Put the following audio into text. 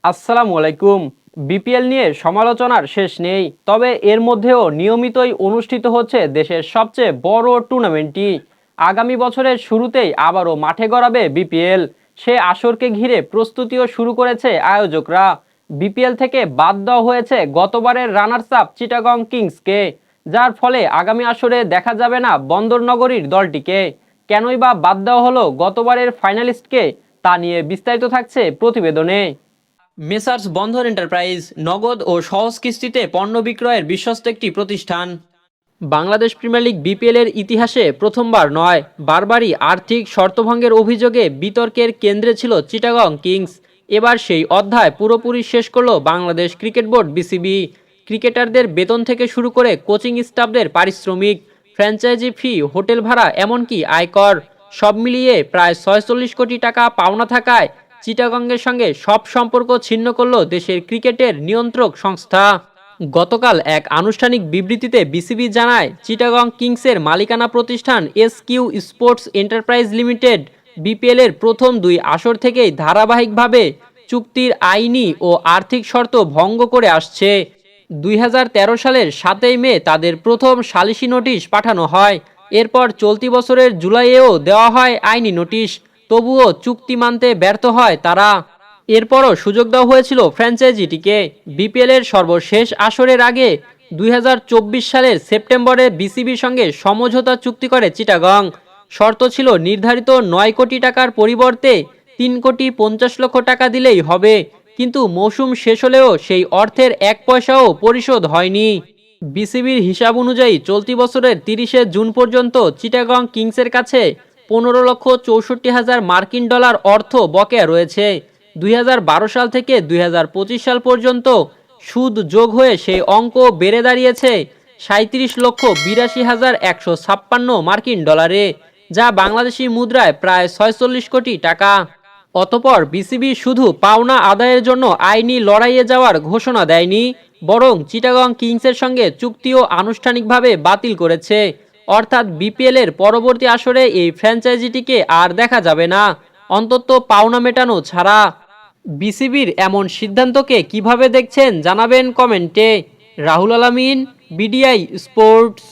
আসসালামু আলাইকুম। বিপিএল নিয়ে সমালোচনার শেষ নেই, তবে এর মধ্যেও নিয়মিতই অনুষ্ঠিত হচ্ছে দেশের সবচেয়ে বড় টুর্নামেন্টটি। আগামী বছরের শুরুতেই আবারও মাঠে গড়াবে বিপিএল। সে আসরকে ঘিরে প্রস্তুতিও শুরু করেছে আয়োজকরা। বিপিএল থেকে বাদ দেওয়া হয়েছে গতবারের রানার্স আপ চিটাগং কিংসকে, যার ফলে আগামী আসরে দেখা যাবে না বন্দরনগরীর দলটিকে। কেনই বা বাদ দেওয়া হলো গতবারের ফাইনালিস্টকে, তা নিয়ে বিস্তারিত থাকছে প্রতিবেদনে। মেসার্স বন্ধন এন্টারপ্রাইজ নগদ ও সহজ কিস্তিতে পণ্য বিক্রয়ের বিশ্বস্ত একটি প্রতিষ্ঠান। বাংলাদেশ প্রিমিয়ার লিগ বিপিএল এর ইতিহাসে প্রথমবার নয়, বারবারই আর্থিক শর্তভঙ্গের অভিযোগে বিতর্কের কেন্দ্রে ছিল চিটাগং কিংস। এবার সেই অধ্যায় পুরোপুরি শেষ করল বাংলাদেশ ক্রিকেট বোর্ড বিসিবি। ক্রিকেটারদের বেতন থেকে শুরু করে কোচিং স্টাফদের পারিশ্রমিক, ফ্র্যাঞ্চাইজি ফি, হোটেল ভাড়া, এমনকি আয়কর, সব মিলিয়ে প্রায় ৪৬ কোটি টাকা পাওনা থাকায় চিটাগংয়ের সঙ্গে সব সম্পর্ক ছিন্ন করল দেশের ক্রিকেটের নিয়ন্ত্রক সংস্থা। গতকাল এক আনুষ্ঠানিক বিবৃতিতে বিসিবি জানায়, চিটাগং কিংসের মালিকানা প্রতিষ্ঠান SQ sports enterprise limited BPL এর প্রথম দুই আসর থেকেই ধারাবাহিকভাবে চুক্তির আইনি ও আর্থিক শর্ত ভঙ্গ করে আসছে। ২০১৩ সালের ৭ই মে তাদের প্রথম সালিসি নোটিশ পাঠানো হয়। এরপর চলতি বছরের জুলাইয়েও দেওয়া হয় আইনি নোটিশ, তবুও চুক্তি মানতে ব্যর্থ হয় তারা। এরপরও সুযোগ দেওয়া হয়েছিল ফ্র্যাঞ্চাইজিটিকে। বিপিএল এর সর্বশেষ আসরের আগে ২০২৪ সালের সেপ্টেম্বরে বিসিবির সঙ্গে সমঝোতা চুক্তি করে চিটাগং। শর্ত ছিল নির্ধারিত ৯ কোটি টাকার পরিবর্তে ৩,৫০,০০,০০০ টাকা দিলেই হবে, কিন্তু মৌসুম শেষ হলেও সেই অর্থের এক পয়সাও পরিশোধ হয়নি। বিসিবির হিসাব অনুযায়ী চলতি বছরের ৩০শে জুন পর্যন্ত চিটাগং কিংসের কাছে ১৫,৬৪,০০০ মার্কিন ডলার অর্থ বকেয়া রয়েছে। ২০১২ সাল থেকে ২০২৫ সাল পর্যন্ত সুদ যোগ হয়ে সেই অঙ্ক বেড়ে দাঁড়িয়েছে ৩৭,৮২,১৫৬ মার্কিন ডলারে, যা বাংলাদেশি মুদ্রায় প্রায় ৪৬ কোটি টাকা। অতপর বিসিবি শুধু পাওনা আদায়ের জন্য আইনি লড়াইয়ে যাওয়ার ঘোষণা দেয়নি, বরং চিটাগং কিংসের সঙ্গে চুক্তিও আনুষ্ঠানিকভাবে বাতিল করেছে। অর্থাৎ বিপিএল এর পরবর্তী আসরে এই ফ্র্যাঞ্চাইজিটিকে আর দেখা যাবে না, অন্তত পাওনা মেটানো ছাড়া। বিসিবির এমন সিদ্ধান্তকে কিভাবে দেখছেন জানাবেন কমেন্টে। রাহুল আলামিন, বিডিআই স্পোর্টস।